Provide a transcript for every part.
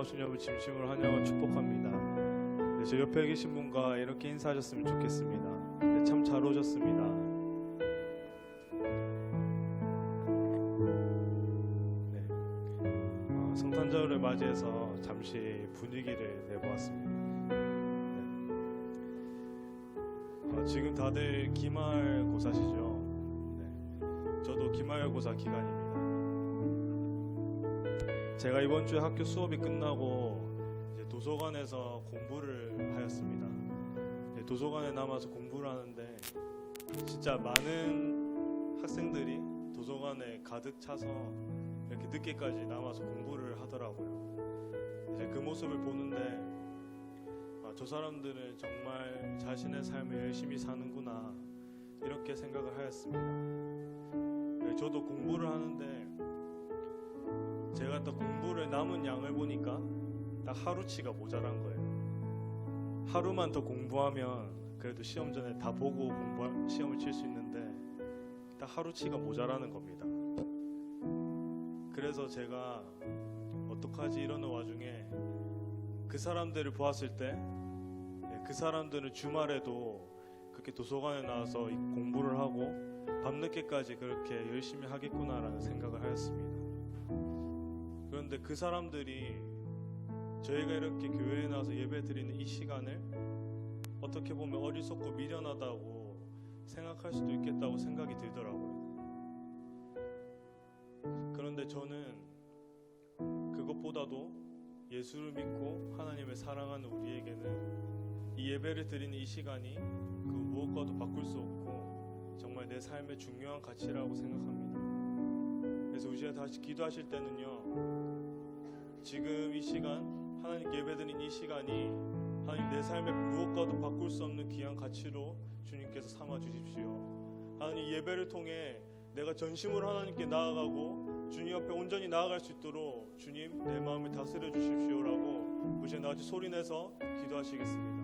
나오신 여러분 진심으로 환영하고 축복합니다. 네, 저 옆에 계신 분과 이렇게 인사하셨으면 좋겠습니다. 네, 참 잘 오셨습니다. 네, 성탄절을 맞이해서 잠시 분위기를 내보았습니다. 네. 지금 다들 기말고사시죠? 네, 저도 기말고사 기간입니다. 제가 이번 주에 학교 수업이 끝나고 이제 도서관에서 공부를 하였습니다. 도서관에 남아서 공부를 하는데 진짜 많은 학생들이 도서관에 가득 차서 이렇게 늦게까지 남아서 공부를 하더라고요. 이제 그 모습을 보는데 저 사람들은 정말 자신의 삶을 열심히 사는구나 이렇게 생각을 하였습니다. 저도 공부를 하는데 제가 또 공부를 남은 양을 보니까 딱 하루치가 모자란 거예요. 하루만 더 공부하면 그래도 시험 전에 다 보고 시험을 칠 수 있는데 딱 하루치가 모자라는 겁니다. 그래서 제가 어떡하지 이러는 와중에 그 사람들을 보았을 때 그 사람들은 주말에도 그렇게 도서관에 나와서 공부를 하고 밤늦게까지 그렇게 열심히 하겠구나라는 생각을 하였습니다. 그런데 그 사람들이 저희가 이렇게 교회에 나와서 예배 드리는 이 시간을 어떻게 보면 어리석고 미련하다고 생각할 수도 있겠다고 생각이 들더라고요. 그런데 저는 그것보다도 예수를 믿고 하나님을 사랑하는 우리에게는 이 예배를 드리는 이 시간이 그 무엇과도 바꿀 수 없고 정말 내 삶의 중요한 가치라고 생각합니다. 그래서 우리가 다시 기도하실 때는요, 지금 이 시간 하나님께 예배드린 이 시간이 하나님 내 삶의 무엇과도 바꿀 수 없는 귀한 가치로 주님께서 삼아 주십시오. 하나님 예배를 통해 내가 전심으로 하나님께 나아가고 주님 앞에 온전히 나아갈 수 있도록 주님 내 마음을 다스려 주십시오라고 우리 나같이 소리내서 기도하시겠습니다.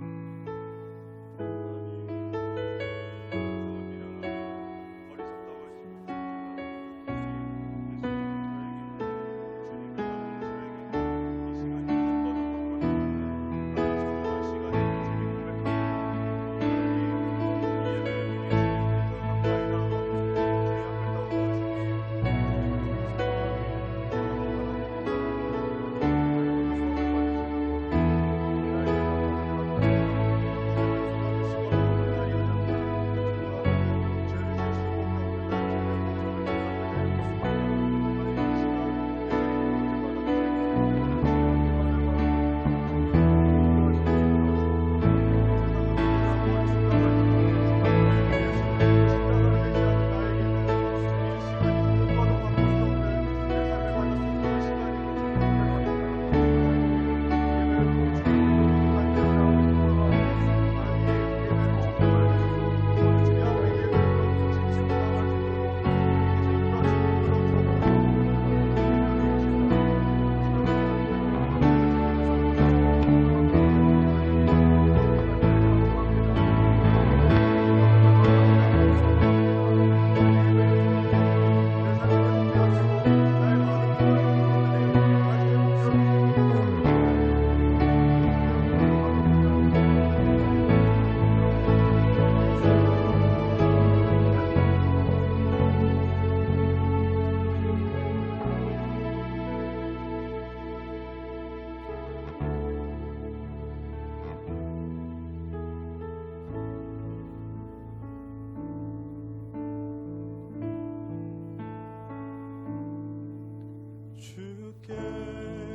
주께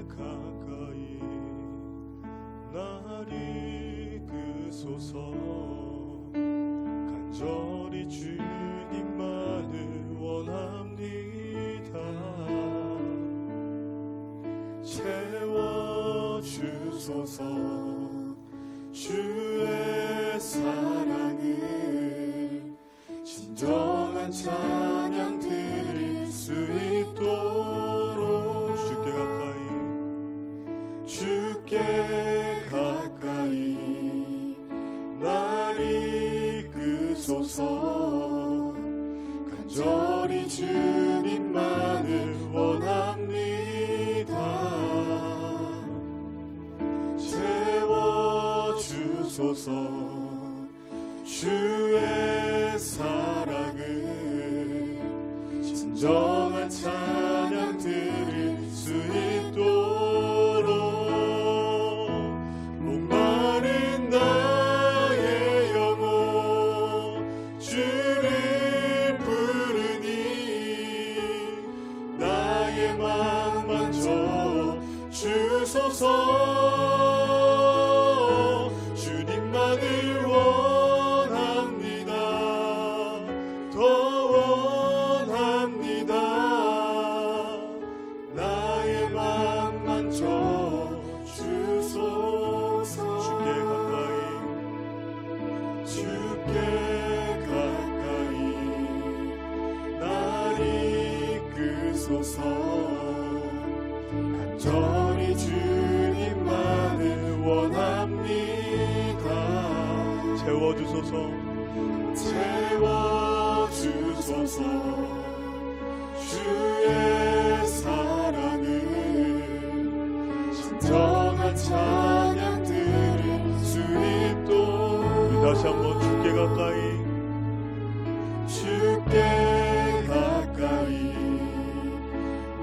가까이 날 이끄소서. 간절히 주님만을 원합니다. 채워주소서. 주의 사랑을 진정한 찬양 드릴 수 있도록 주께 가까이 날 이끄소서. 간절히 주님만을 원합니다. 진정한 찬양 드릴 수 있도록 목마른 나의 영혼 주를 부르니 나의 맘 만져 주소서. 주님만을 원합니다. 더 원합니다. 나의 맘 만져 주소서. 주께 가까이 날 이끄소서. 간절히 주님만을 원합니다. 채워주소서. 채워주소서. 주의 사랑을 진정한 찬양 드릴 수 있도록. 우리 다시 한번 주께 가까이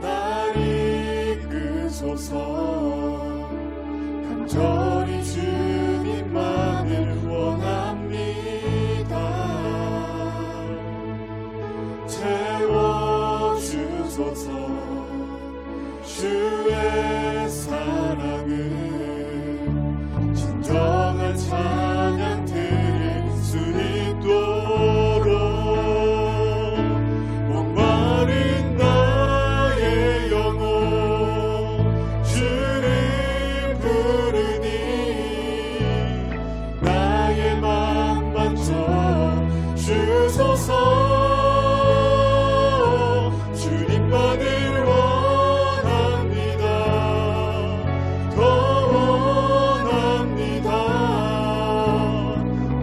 날 이끄소서. 간절히 주님만을 원합니다. 채워주소서. 주의 사랑을 진정한 찬양 드릴 수 있도록 목마른 나의 영혼 주를 부르니 나의 맘 만져 주소서. 주님만을 원합니다. 더 원합니다.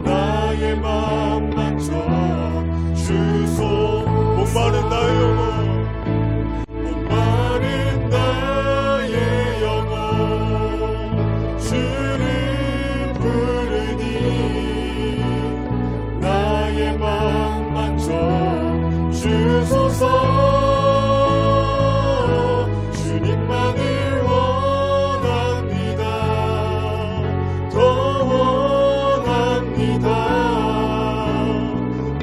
나의 맘 만져 주소. 목마른 나의 영혼 목마른 나의 영혼 주를 부르니 나의 맘 만져 주소서. 주님만을 원합니다. 더 원합니다.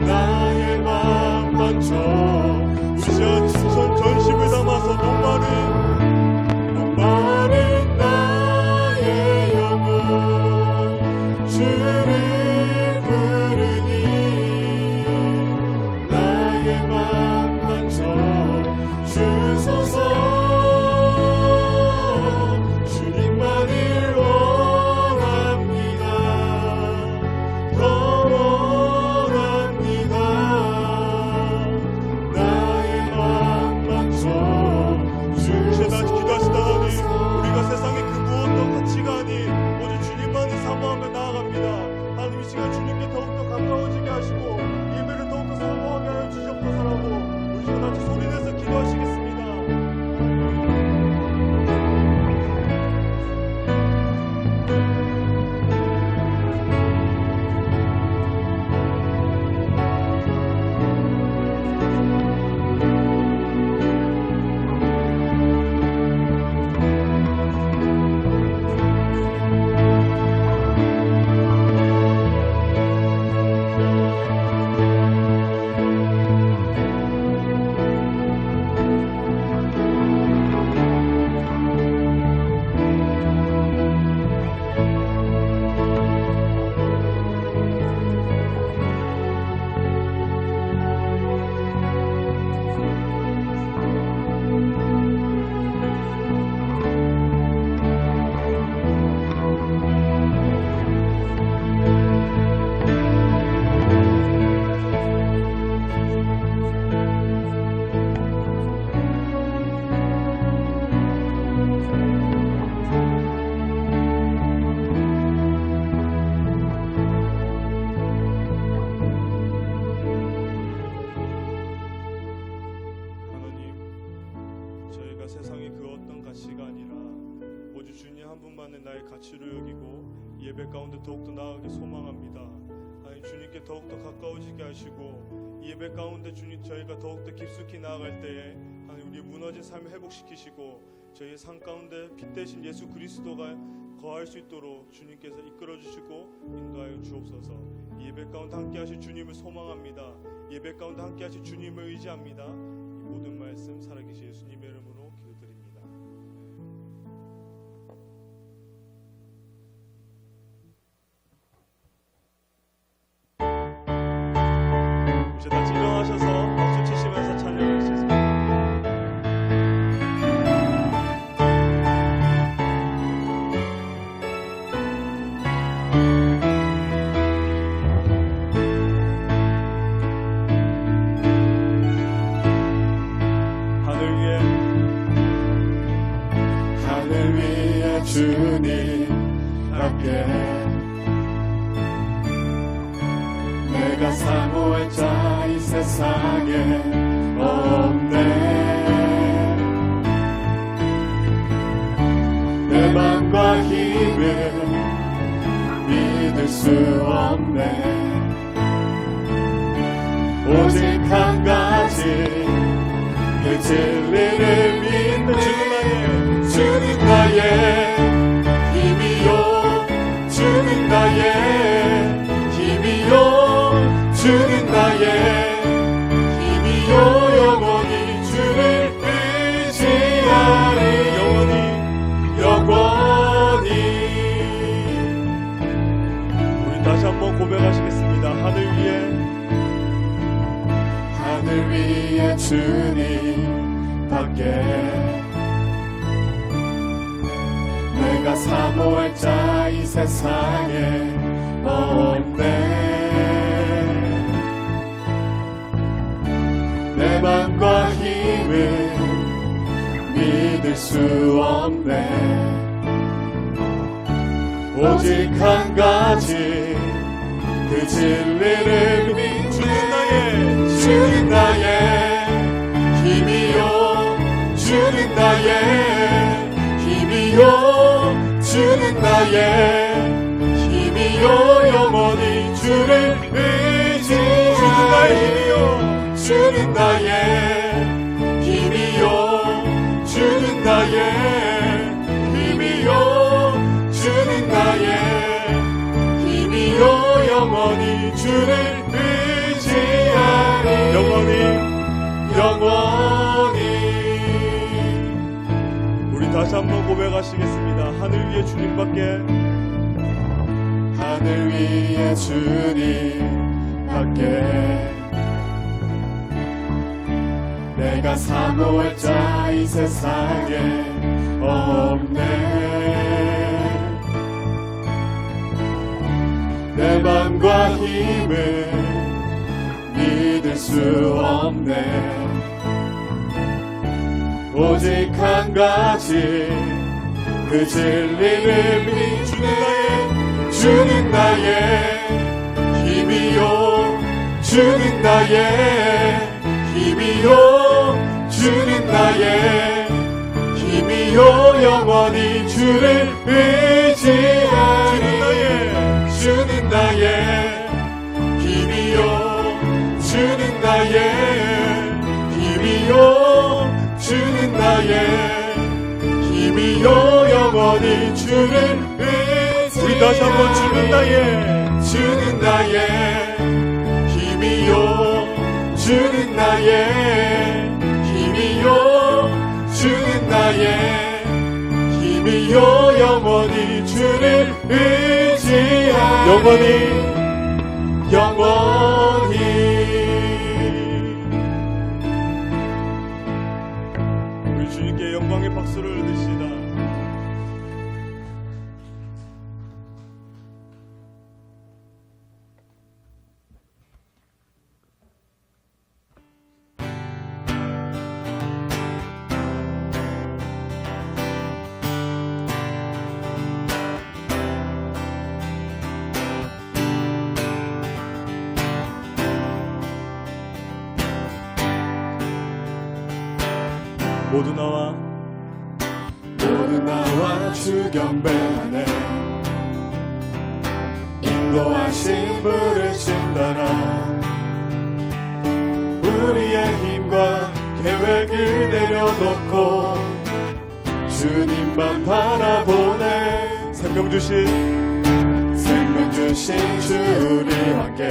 나의 맘 만져. 우리 전심을 담아서 목마른 나의 영혼 주를 부르니 나의 맘 만져 주소서. 주님만을 원합니다. 더 원합니다. 나의 맘 만져 주소서. 다시 기도하시다가니 우리가 세상의 그 무엇도 가치가 아닌 오직 주님만을 사모하며 나아갑니다. 하나님 이 시간 주님께 더욱더 가까워지게 하시고 예배를 더욱더 사모하게 하여 주시옵소서라고 우리 시간 같이 소리내서 기도하시겠습니다. 나의 가치로 여기고 예배 가운데 더욱더 나아가게 소망합니다. 하나님 주님께 더욱더 가까워지게 하시고 이 예배 가운데 주님 저희가 더욱더 깊숙이 나아갈 때에 하나님 우리 무너진 삶을 회복시키시고 저희의 삶 가운데 빛 대신 예수 그리스도가 거할 수 있도록 주님께서 이끌어 주시고 인도하여 주옵소서. 이 예배 가운데 함께 하실 주님을 소망합니다. 예배 가운데 함께 하실 주님을 의지합니다. 이 모든 말씀 살아계신 예수님의 이름으로 기도드립니다. 이제 다시 일어나셔서 박수 치시면서 찬양해 주시겠습니다. 주님 앞에 내가 사모할 자 이 세상에 없네. 내 맘과 힘을 믿을 수 없네. 오직 한 가지 그 진리를 믿는 주는 나의 힘이요 주는 나의 힘이요 주는 나의 힘이요 영원히 주를 의지하리 영원히 우리 다시 한번 고백하시겠습니다. 하늘 위에 주님 밖에 내가 사모할 자 이 세상에 없네. 내 맘과 힘을 믿을 수 없네. 오직 한 가지 그 진리를 믿는 주는 나의 힘이요 주는 나의 힘이요 주는 나의 힘이요 영원히 주를 의지하리 주는 나의 힘이요 주는 나의 힘이요 주는 나의 힘이요 영원히 주를 의지하리 영원히 우리 다시 한번 고백하시겠습니다. 하늘 위에 주님밖에 하늘 위에 주님밖에 내가 사모할 자 이 세상에 없네. 내 맘과 힘을 믿을 수 없네. 오직 한 가지 그 진리를 믿는 주는 나의 힘이요 주는 나의 힘이요 주는 나의 힘이요 영원히 주를 의지하리 주는 나의 힘이요 주는 나의 힘이요 주는 나의 힘이요 영원히 주를 의지하리 우리 다시 한번 주는 나의 힘이요 주는 나의 힘이요 주는 나의 힘이요 영원히 주를 의지하리 영원히 우리 주님께 영광의 박수를 드시다. 모두 나와 주 경배 안에 인도하신 부르심 따라 우리의 힘과 계획을 내려놓고 주님만 바라보네. 생명 주신 주 우리 관계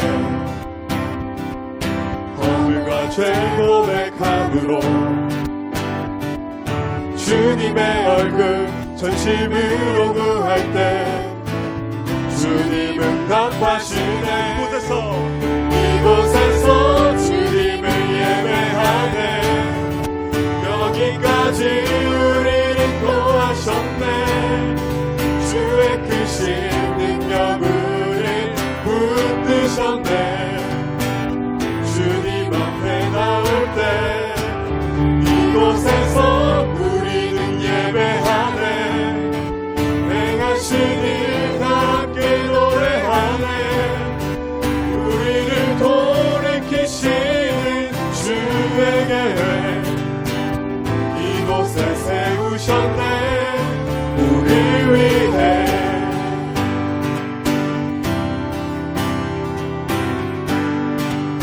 허물과 죄 고백함으로 주님의 얼굴 전심으로 구할 때 주님은 답하시네. 이곳에서 주님을 예배하네. 여기까지 우리를 도와셨네. 주의 크신 능력 우릴 붙드셨네. 주님 앞에 나올 때 이곳에서 우리는 예배하네. 행하신 일 함께 노래하네. 우리를 돌이키시는 주의 계획 이곳에 세우셨네. 우리 위해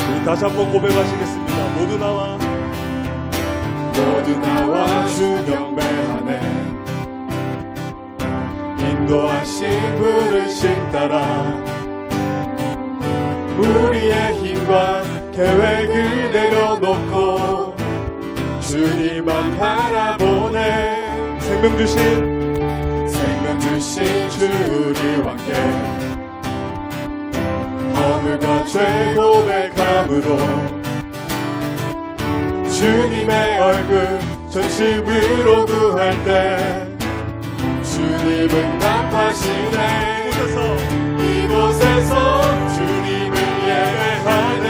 우리 다시 한번 고백하시겠습니다. 모두 나와 주 경배하네. 인도하신 부르심 따라 우리의 힘과 계획을 내려놓고 주님만 바라보네. 생명 주신 주 우리 관계 허물과 죄 고백함으로 주님의 얼굴 전심으로 구할 때 주님은 답하시네. 이곳에서 주님을 예배하네.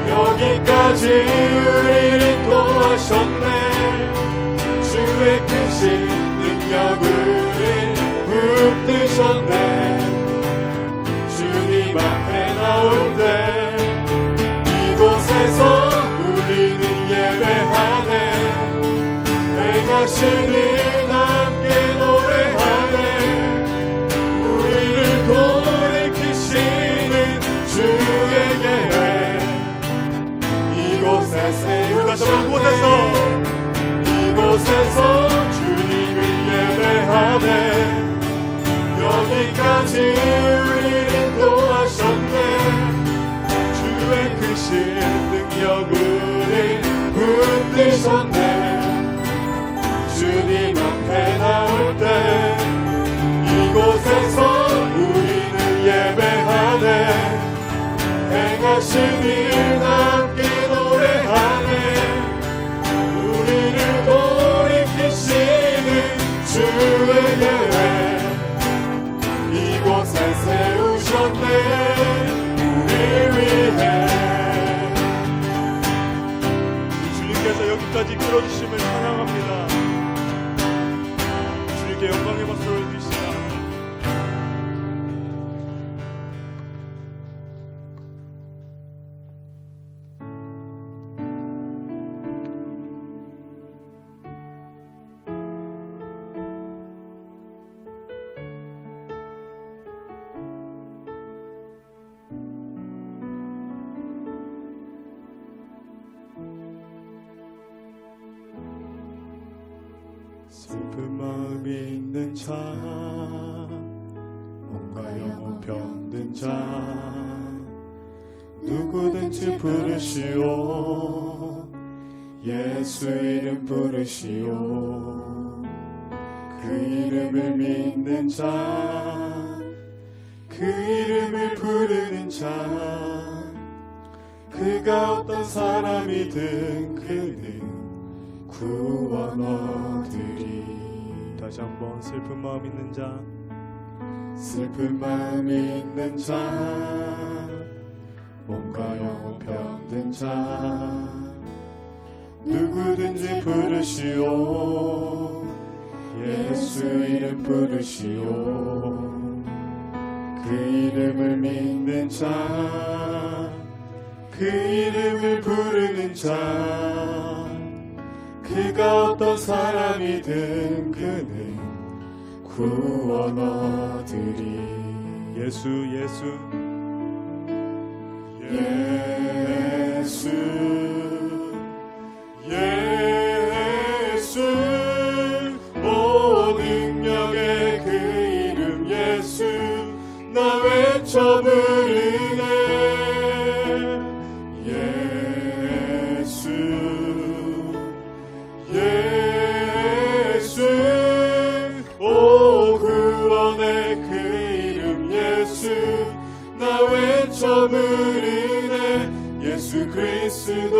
여기까지 우리를 도와셨네. 주의 크신 능력 우릴 붙드셨네. 주님 앞에 나올 때 이곳에서 우리는 예배하네. 행하신 일 함께 노래하네. 우리를 돌이키시는 주의 계획 이곳에 세우셨네. 이곳에서 주님을 예배하네. 여기까지 우리를 도와셨네. 주의 크신 능력 우릴 붙드셨네. 주님 앞에 나올 때 이곳에서 우리는 예배하네. 행하신 일 함께 노래하네. 우리를 돌이키시는 주의 계획 이곳에 세우셨네. 우리 위해 주님께서 여기까지 끌어주심을 찬양합니다. 주님께 영광의 박수를 드리시다. 슬픈 마음이 있는 자 뭔가 영혼 병든 자 누구든지 부르시오. 예수 이름 부르시오. 그 이름을 믿는 자 그 이름을 부르는 자 그가 어떤 사람이든 그는 구원 얻으리. 다시 한번 슬픈 마음 있는 자 슬픈 마음이 있는 자 몸과 영혼 병든 자 누구든지 부르시오. 예수 이름 부르시오. 그 이름을 믿는 자 그 이름을 부르는 자 그가 어떤 사람이든 그는 구원 얻으리. 예수 예수 오 능력의 그 이름 예수 나 외쳐 부르네 예수 예수 오 구원의 그 이름 예수 나 외쳐 부르네 예수 그리스도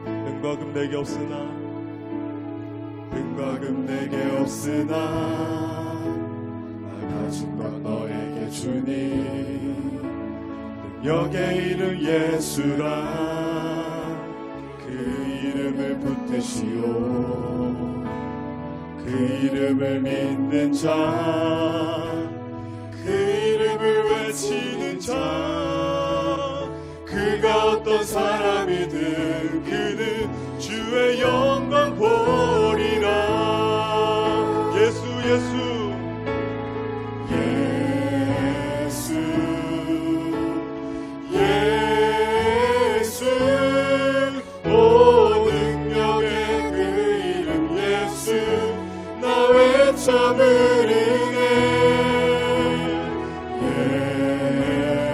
은과 금 내게 없으나 은과 금 내게 없으나 나 가진 것 너에게 주니 능력의 이름 예수라 그 이름을 붙드시오 그 이름을 믿는 자 그 이름을 외치는 자 그가 어떤 사람이든 그는 주의 영광 보리라 예수 예수 예수 예수 오 능력의 그 이름 예수 나 외쳐 부르네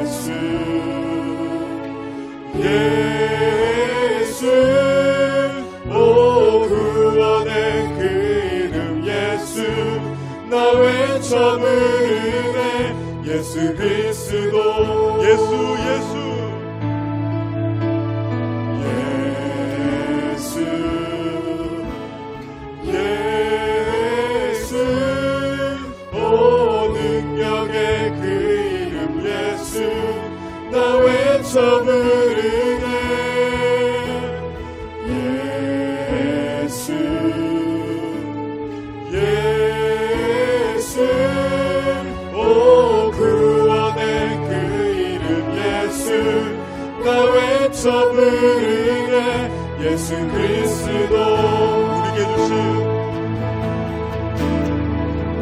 예수 예수 오 구원의 그 이름 예수 나 외쳐 부르네 예수 그리스도 예수 예수 예수 오 능력의 그 이름 예수 나 외쳐 부르네 예수 예수 오 구원의 그 이름 예수 나 외쳐 부르네 예수 그리스도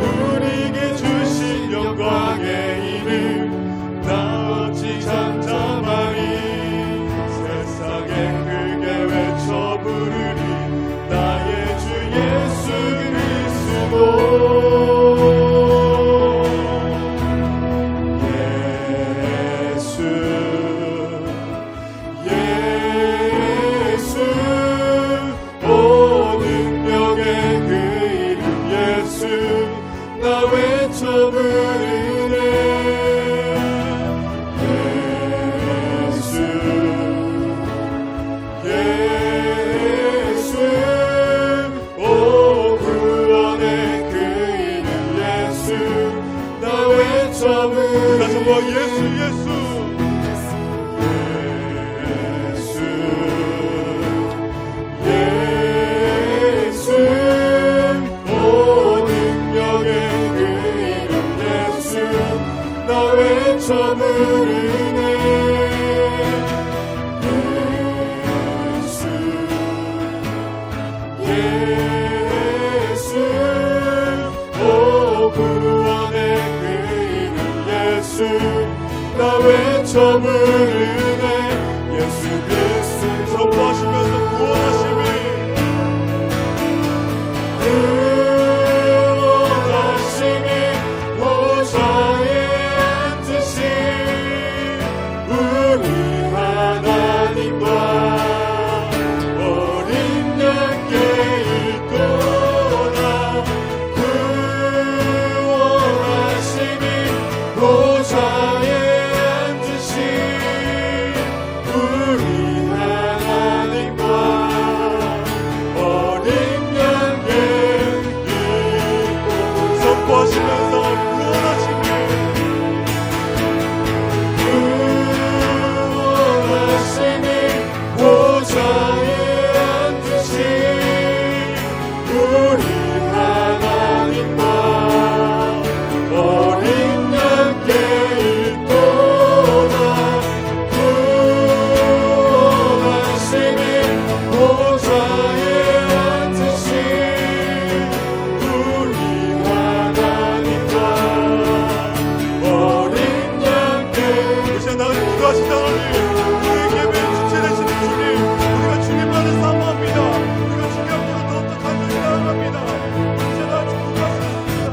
우리에게 주신 영광의 이름 나 어찌 잠잠하리 세상에 크게 외쳐 부르리 나의 주 예수 그리스도 예수 오 능력의 그 이름 예수 나 외쳐 부르네 예수 예수 오 구원의 그 이름 예수 나 외쳐 부르네 예수 예수 예수 오 능력의 그 이름 예수 나 외쳐 부르네 예수 오 구원의 그 이름 예수 나 외쳐 부르네 예수 그리스도 선포하시면서 구원하심이 구원하심이 보좌에 앉으신 우리 하나님과 어린 양께 있도다 구원하심이 보좌에 앉으신 우리 하나님과 어린 양께 있고 선포하시면서 구원하심이 보좌에 앉으신 우리 하나님과 어린 양께 있도다 구원하심이 주님, 우리가 주님만을 사모합니다. 우리가 주님 앞으로 더욱더 간절히 나아갑니다. 이제 나 축복하셨습니다.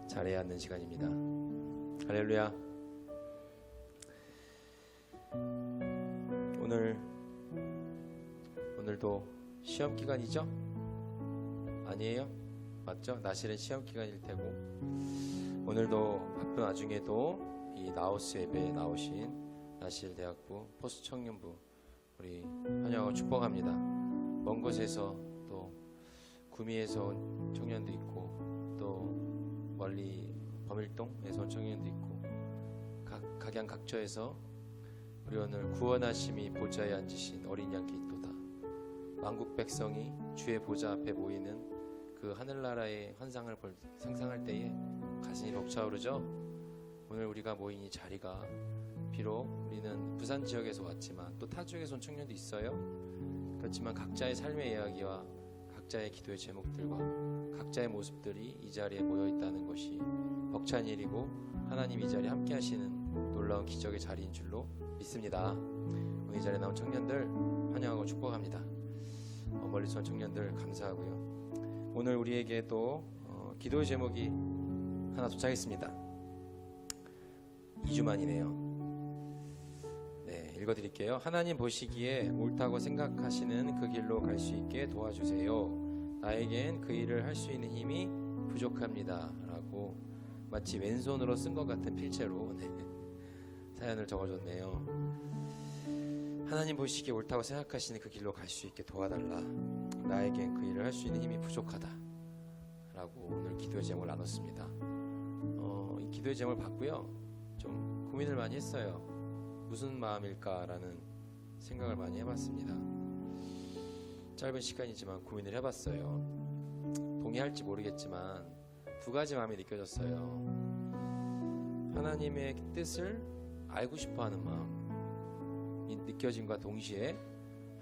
잘해야 하는 시간입니다. 할렐루야. 오늘도 시험 기간이죠? 아니에요? 맞죠? 나실은 시험 기간일 테고 오늘도 바쁜 와중에도 이 나우스 예배에 나오신 나실 대학부 포스 청년부 우리 환영하고 축복합니다. 먼 곳에서 또 구미에서 온 청년도 있고 또 멀리 범일동에서 온 청년도 있고 각양각처에서 우리 오늘 구원하심이 보좌에 앉으신 어린 양 기도다. 만국 백성이 주의 보좌 앞에 모이는 그 하늘나라의 환상을 상상할 때에 가슴이 벅차오르죠. 오늘 우리가 모인 이 자리가 비록 우리는 부산 지역에서 왔지만 또 타 지역에서 온 청년도 있어요. 그렇지만 각자의 삶의 이야기와 각자의 기도의 제목들과 각자의 모습들이 이 자리에 모여 있다는 것이 벅찬 일이고 하나님 이 자리에 함께 하시는 놀라운 기적의 자리인 줄로 믿습니다. 오늘 이 자리에 나온 청년들 환영하고 축복합니다. 멀리서 온 청년들 감사하고요. 오늘 우리에게 또 기도의 제목이 하나 도착했습니다. 2주 만이네요. 네, 읽어드릴게요. 하나님 보시기에 옳다고 생각하시는 그 길로 갈 수 있게 도와주세요. 나에겐 그 일을 할 수 있는 힘이 부족합니다. 라고 마치 왼손으로 쓴 것 같은 필체로 사연을 적어줬네요. 하나님 보시기에 옳다고 생각하시는 그 길로 갈 수 있게 도와달라. 나에겐 그 일을 할 수 있는 힘이 부족하다. 라고 오늘 기도의 제목을 나눴습니다. 이 기도의 제목을 봤고요. 좀 고민을 많이 했어요. 무슨 마음일까라는 생각을 많이 해봤습니다. 짧은 시간이지만 고민을 해봤어요. 동의할지 모르겠지만 두 가지 마음이 느껴졌어요. 하나님의 뜻을 알고 싶어하는 마음이 느껴짐과 동시에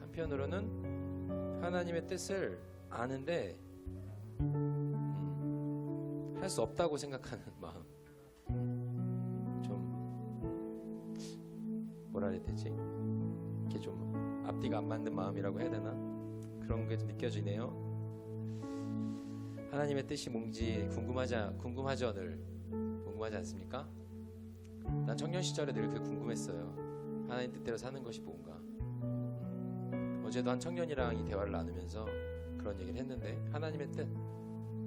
한편으로는 하나님의 뜻을 아는데 할 수 없다고 생각하는 마음. 좀 뭐라 해야 되지? 이렇게 좀 앞뒤가 안 맞는 마음이라고 해야 되나? 그런 게 좀 느껴지네요. 하나님의 뜻이 뭔지 궁금하죠 늘? 궁금하지 않습니까? 난 청년 시절에 늘 그게 궁금했어요. 하나님 뜻대로 사는 것이 뭔가. 어제도 한 청년이랑 이 대화를 나누면서 그런 얘기를 했는데, 하나님의 뜻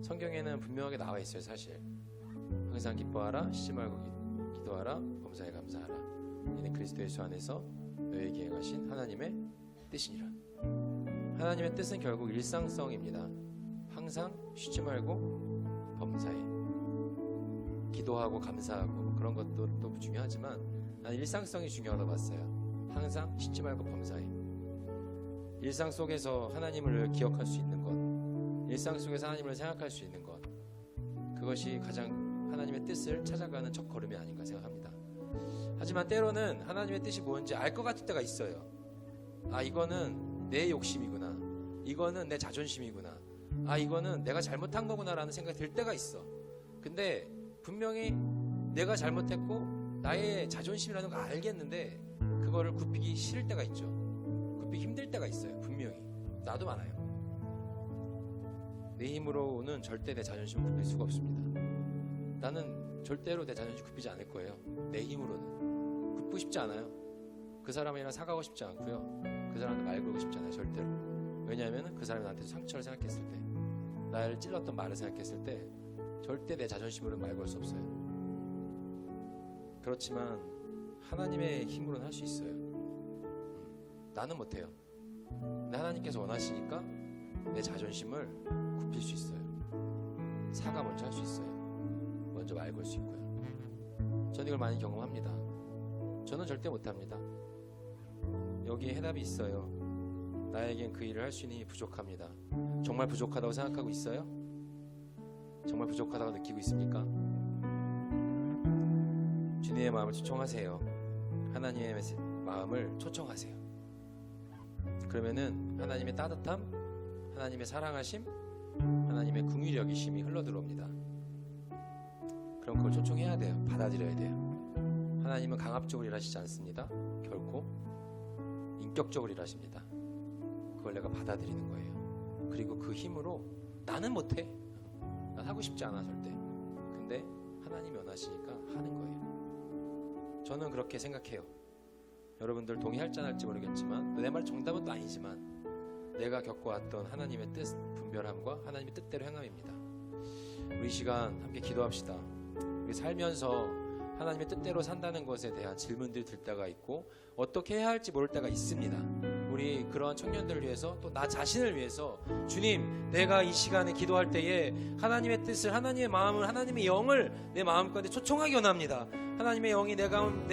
성경에는 분명하게 나와 있어요. 사실 항상 기뻐하라, 쉬지 말고 기도하라, 범사에 감사하라. 이는 그리스도 예수 안에서 너에게 행하신 하나님의 뜻이니라. 하나님의 뜻은 결국 일상성입니다. 항상 쉬지 말고 범사에 기도하고 감사하고 그런 것도 또 중요하지만 나는 일상성이 중요하다고 봤어요. 항상 쉬지 말고 범사에. 일상 속에서 하나님을 기억할 수 있는 것, 일상 속에서 하나님을 생각할 수 있는 것, 그것이 가장 하나님의 뜻을 찾아가는 첫 걸음이 아닌가 생각합니다. 하지만 때로는 하나님의 뜻이 뭔지 알 것 같을 때가 있어요. 아, 이거는 내 욕심이구나, 이거는 내 자존심이구나, 아, 이거는 내가 잘못한 거구나 라는 생각이 들 때가 있어. 근데 분명히 내가 잘못했고 나의 자존심이라는 거 알겠는데 그거를 굽히기 싫을 때가 있죠. 굽히기 힘들 때가 있어요. 분명히 나도 많아요. 내 힘으로는 절대 내 자존심을 굽힐 수가 없습니다. 나는 절대로 내 자존심 굽히지 않을 거예요. 내 힘으로는 굽히고 싶지 않아요. 그 사람이랑 사과하고 싶지 않고요, 그 사람한테 말 걸고 싶지 않아요. 절대로. 왜냐하면 그 사람이 나한테 상처를 생각했을 때, 나를 찔렀던 말을 생각했을 때 절대 내 자존심으로는 말 걸 수 없어요. 그렇지만 하나님의 힘으로는 할 수 있어요. 나는 못해요. 근데 하나님께서 원하시니까 내 자존심을 굽힐 수 있어요. 사과 먼저 할 수 있어요. 먼저 말 걸 수 있고요. 저는 이걸 많이 경험합니다. 저는 절대 못합니다. 여기에 해답이 있어요. 나에겐 그 일을 할 수 있는 힘이 부족합니다. 정말 부족하다고 생각하고 있어요? 정말 부족하다고 느끼고 있습니까? 주님의 마음을 초청하세요. 하나님의 마음을 초청하세요. 그러면은 하나님의 따뜻함, 하나님의 사랑하심, 하나님의 긍휼 여기심이 흘러들어옵니다. 그럼 그걸 초청해야 돼요. 받아들여야 돼요. 하나님은 강압적으로 일하시지 않습니다. 결코 인격적으로 일하십니다. 그걸 내가 받아들이는 거예요. 그리고 그 힘으로 나는 못해, 난 하고 싶지 않아 절대. 근데 하나님이 원하시니까 하는 거예요. 저는 그렇게 생각해요. 여러분들 동의할지 안 할지 모르겠지만, 내 말 정답은 또 아니지만 내가 겪어왔던 하나님의 뜻 분별함과 하나님의 뜻대로 행함입니다. 우리 이 시간 함께 기도합시다. 우리 살면서 하나님의 뜻대로 산다는 것에 대한 질문들이 들 때가 있고 어떻게 해야 할지 모를 때가 있습니다. 우리 그런 청년들을 위해서, 또 나 자신을 위해서, 주님, 내가 이 시간에 기도할 때에 하나님의 뜻을, 하나님의 마음을, 하나님의 영을 내 마음 가운데 초청하기 원합니다. 하나님의 영이 내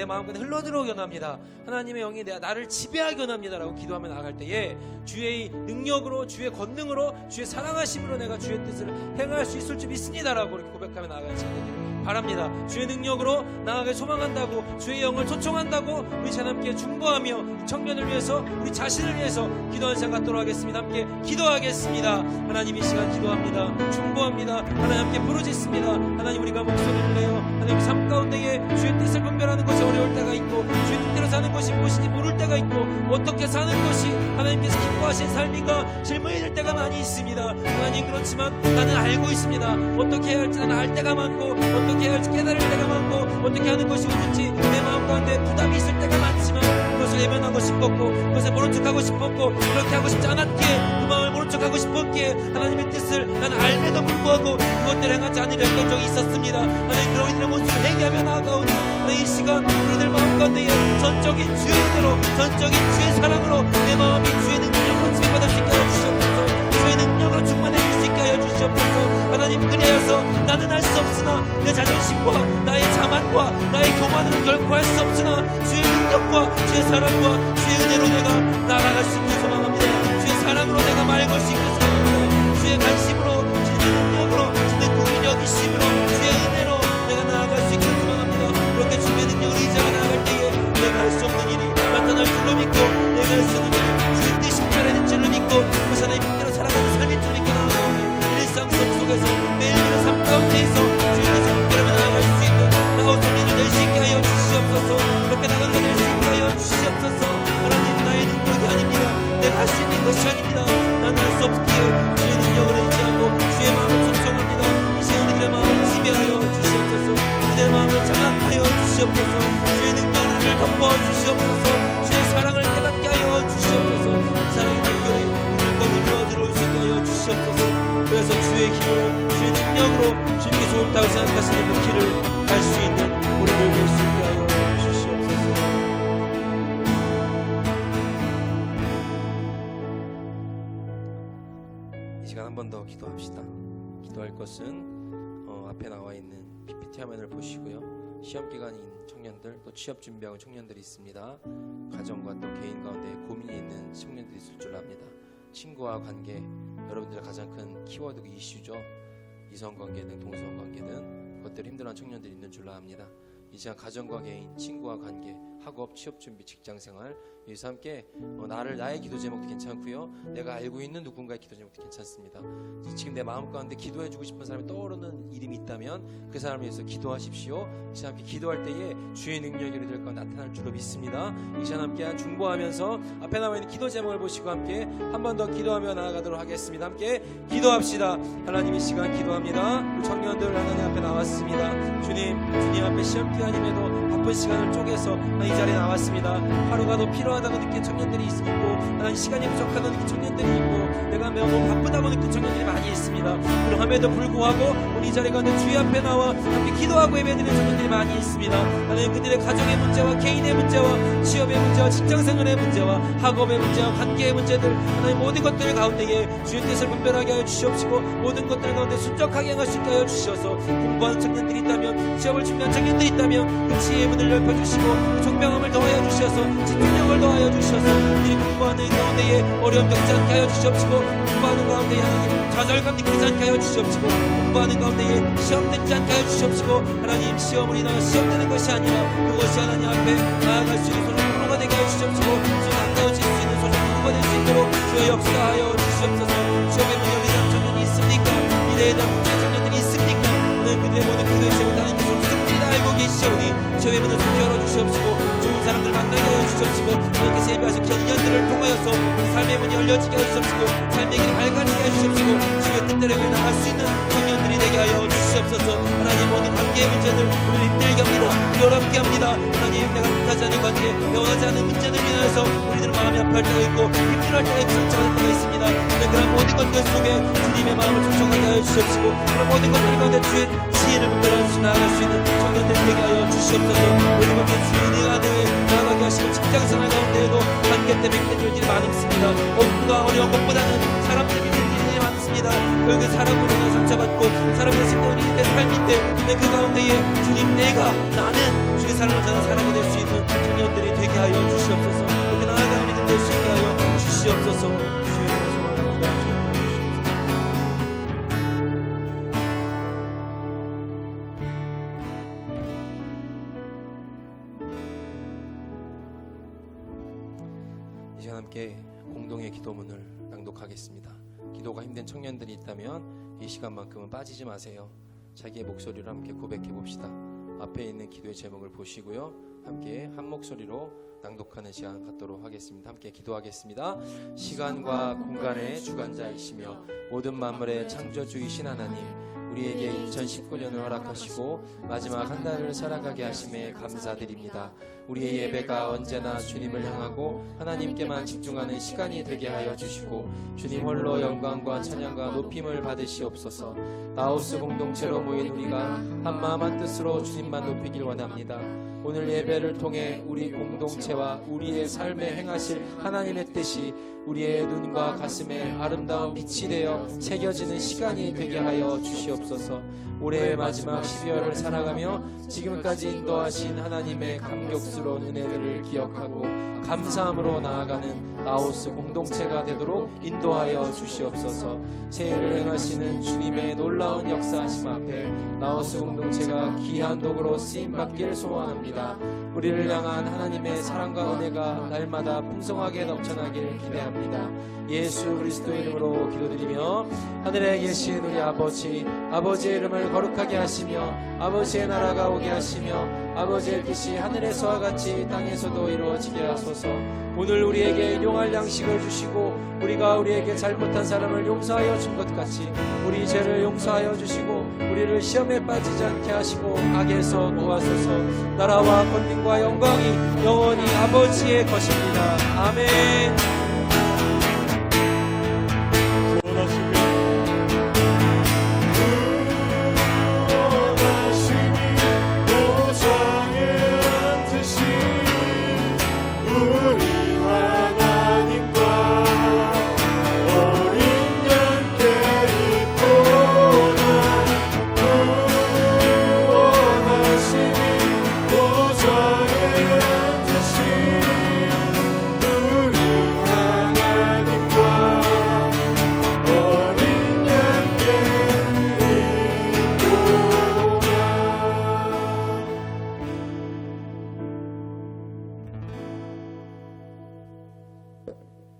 마음 가운데 흘러들어오기 원합니다. 하나님의 영이 나를 지배하기 원합니다 라고 기도하며 나아갈 때에 주의 능력으로, 주의 권능으로, 주의 사랑하심으로 내가 주의 뜻을 행할 수 있을 줄 믿습니다 라고 이렇게 고백하며 나아가는 시간 되기를 바랍니다. 주의 능력으로 나아가길 소망한다고, 주의 영을 초청한다고 우리 하나님께 중보하며 청년을 위해서, 우리 자신을 위해서 기도하는 시간 갖도록 하겠습니다. 함께 기도하겠습니다. 하나님, 이 시간 기도합니다. 중보합니다. 하나님 함께 부르짖습니다. 하나님, 우리가 목소리를 내어 하나님 삶 가운데에 주의 뜻을 분별하는 것이 어려울 때가 있고, 주의 뜻대로 사는 것이 무엇인지 모를 때가 있고, 어떻게 사는 것이 하나님께서 기뻐하신 삶인가 질문이 들 때가 많이 있습니다. 하나님, 그렇지만 나는 알고 있습니다. 어떻게 해야 할지 나는 알 때가 많고, 어떻게 해야 할지 깨달을 때가 많고, 어떻게 하는 것이 옳은지 내 마음 가운데 부담이 있을 때가 많지만 그것을 외면하고 싶었고, 그것을 모른 척하고 싶었고, 그렇게 하고 싶지 않았기에, 그 마음을 모른 척하고 싶었기에 하나님의 뜻을 나는 알매도 불구하고 그것들을 행하지 않으려 했던 적이 있었습니다. 하나님, 그런 이들의 모습을 회개하며 나아가오니 이 시간 우리들 마음 가운데에 전적인 주의 은혜로, 전적인 주의 사랑으로 내 마음이 주의 능력으로 지배받을 수 있게 하여 주시옵소서. 주의 능력으로 충만해 줄 수 있게 하여 주시옵소서. 하나님, 그리하여서 나는 할 수 없으나 내 자존심과 나의 자만과 나의 교만으로 결코 할 수 없으나 주의 능력과 주의 사랑과 주의 은혜로 내가 나아갈 수 있는 소망합니다. 주의 사랑으로 내가 말 걸 수 있는 소망합니다. 주의 관심으로, 주의 능력으로, 주의 국민 여기심으로, 주의 은혜로 내가 나아갈 수 있는 소망합니다. 그렇게 주의 능력을 의지하고 나아갈 때에 내가 할 수 없는 일이 나타날 줄로 믿고, 내가 할 수 없는 일이 주의 뜻이 편해진 줄로 믿고, 그 하나님 뜻대로 살아가는 삶인 줄로 믿고 나아갑니다. 일상 속에서 매일매일 삶 가운데에서 주의 뜻을 붙들며 나아갈 수 있는 나의 소리를 낼 수 있게 하여 주시옵소서. 그렇게 나아가게 될 수 있게 하여 주시옵소서. 하나님, 나의 능력이 아닙니다. 내가 할 수 있는 것이 아닙니다. 나는 할 수 없기에 주의 능력을 의지하고 주의 마음을 순종합니다. 이제 우리들의 마음을 지배하여 주시옵소서. 우리들의 마음을 장악하여 주시옵소서. 주의 능력을 덮어 주시옵소서. 주의 사랑을 깨닫게 하여 주시옵소서. 사랑의 능력이 우리 거기로 들어올 수 있게 하여 주시옵소서. 그래서 주의 힘으로, 주의 능력으로 주님께 좋다고 생각하시는 그 길을 갈 수 있는 우리를 볼 수 있게 하여 주시옵소서. 이 시간 한 번 더 기도합시다. 기도할 것은 앞에 나와 있는 PPT 화면을 보시고요. 시험 기간인 청년들, 또 취업 준비하는 청년들이 있습니다. 가정과 또 개인 가운데 고민이 있는 청년들이 있을 줄 압니다. 친구와 관계, 여러분들의 가장 큰 키워드 이슈죠. 이성관계든 동성관계든 그것들을 힘들어하는 청년들이 있는 줄로 압니다. 이 시간 가정과 개인, 친구와 관계, 학업, 취업준비, 직장생활 여기서 함께 나의 기도 제목도 괜찮고요, 내가 알고 있는 누군가의 기도 제목도 괜찮습니다. 지금 내 마음 가운데 기도해주고 싶은 사람이 떠오르는 이름이 있다면 그 사람을 위해서 기도하십시오. 이 시간 함께 기도할 때에 주의 능력이 우리들 가운데 나타날 줄로 믿습니다. 이 시간 함께 중보하면서 앞에 나와 있는 기도 제목을 보시고 함께 한 번 더 기도하며 나아가도록 하겠습니다. 함께 기도합시다. 하나님, 이 시간 기도합니다. 우리 청년들 하나님 앞에 나왔습니다. 주님 앞에 시험 기간임에도 바쁜 시간을 쪼개서 이 자리에 나왔습니다. 하루가 더 필요하다고 느낀 청년들이 있고, 하나님 시간이 부족하다고 느낀 청년들이 있고, 내가 매우 바쁘다고 느낀 청년들이 많이 있습니다. 그럼에도 불구하고 우리 이 자리가 주의 앞에 나와 함께 기도하고 예배드리는 청년들이 많이 있습니다. 하나님, 그들의 가정의 문제와 개인의 문제와 취업의 문제와 직장생활의 문제와 학업의 문제와 관계의 문제들, 하나님 모든 것들 가운데에 주의 뜻을 분별하게 하여 주시옵시고, 모든 것들 가운데 순적하게 행할 수 있게 하여 주셔서, 공부하는 청년들이 있다면, 취업을 준비한 청년들이 있다면 그 지혜의 문을 넓혀주시고, 그 총명함을 더하여 주셔서, 집중력을 더하여 주셔서, 우리 공부하는 가운데에 어려움 겪지 않게 하여 주시옵시고, 공부하는 가운데에 하나님 좌절감 느끼지 않게 하여 주시옵시고, 공부하는 가운데에 시험 듣지 않게 하여 주시옵시고, 하나님 시험을 인하여 시험 되는 것이 아니라 그것이 하나님 앞에 나아갈 수 있는 소중 프로가 되게 하여 주시옵시고, 주 가까워질 수 있는 소중 프로가 될 수 있도록 주의 역사하여 주시옵소서. 시험에 문제를 위한 청년이 있습니까? 미래에 대한 문제의 청년들이 있습니까? 오늘 그들의 모든 기도의 제목 하나님 속속들이 다 알고 계시오니 주의 문을 속히 열어주시옵시고, 좋은 사람들 만나게 하여 주시옵시고, 하나님께서 예비하신 인연들을 통하여서 삶의 문이 열려지게 하여 주시옵시고, 삶의 길이 밝아지게 하여 주시옵시고, 주의 뜻대로 나갈 수 있는 청년들이 되게 하여 주시옵소서. 하나님, 모든 관계의 문제들 우리를 힘들게 합니다. 어렵게 합니다. 하나님, 내가 뜻하지 않은 관계, 원하지 않은 문제들 인하여서 우리들 마음이 아파할 때가 있고 힘들어할 때가 있고 상처할 때가 있습니다. 그런 모든 것들 속에 주님의 마음을 충성하게 하여 주시옵시고, 그런 모든 것들 가운데 주의 지혜를 분별하여 나아갈 수 있는 청년들 되게 하여 주시옵소서. 우리 가운데 주의 은혜가 되어 나아가게 하시고, 직장생활 가운데에도 관계 때문에 힘든 일들이 많습니다. 업무가 어려운 것보다는 사람 때문에 힘든 일이 많습니다. 결국 사람으로 인해 상처받고 사람의 생각이 내 삶인데, 그 가운데에 주님, 나는 주의 사랑을 전한 사람이 될 수 있는 청년들이 되게 하여 주시옵소서. 그렇게 나아가는 믿음 될 수 있게 하여 주시옵소서. 주의 소망합니다. 이제 함께 공동의 기도문을 낭독하겠습니다. 기도가 힘든 청년들이 있다면 이 시간만큼은 빠지지 마세요. 자기의 목소리로 함께 고백해 봅시다. 앞에 있는 기도의 제목을 보시고요, 함께 한 목소리로 낭독하는 시간 갖도록 하겠습니다. 함께 기도하겠습니다. 시간과 공간의 주관자이시며 모든 만물의 창조주이신 하나님, 우리에게 2019년을 허락하시고 마지막 한 달을 살아가게 하심에 감사드립니다. 우리의 예배가 언제나 주님을 향하고 하나님께만 집중하는 시간이 되게 하여 주시고, 주님 홀로 영광과 찬양과 높임을 받으시옵소서. 나우스 공동체로 모인 우리가 한마음 한뜻으로 주님만 높이길 원합니다. 오늘 예배를 통해 우리 공동체와 우리의 삶에 행하실 하나님의 뜻이 우리의 눈과 가슴에 아름다운 빛이 되어 새겨지는 시간이 되게 하여 주시옵소서. 올해의 마지막 12월을 살아가며 지금까지 인도하신 하나님의 감격스러운 은혜들을 기억하고 감사함으로 나아가는 라오스 공동체가 되도록 인도하여 주시옵소서. 새해를 행하시는 주님의 놀라운 역사하심 앞에 라오스 공동체가 귀한 도구로 쓰임받길 소원합니다. 우리를 향한 하나님의 사랑과 은혜가 날마다 풍성하게 넘쳐나길 기대합니다. 예수 그리스도의 이름으로 기도드리며 하늘에 계신 우리 아버지의 이름을 거룩하게 하시며 아버지의 나라가 오게 하시며 아버지의 뜻이 하늘에서와 같이 땅에서도 이루어지게 하소서. 오늘 우리에게 일용할 양식을 주시고 우리가 우리에게 잘못한 사람을 용서하여 준 것 같이 우리 죄를 용서하여 주시고 우리를 시험에 빠지지 않게 하시고 악에서 구하소서. 나라와 권능과 영광이 영원히 아버지의 것입니다. 아멘.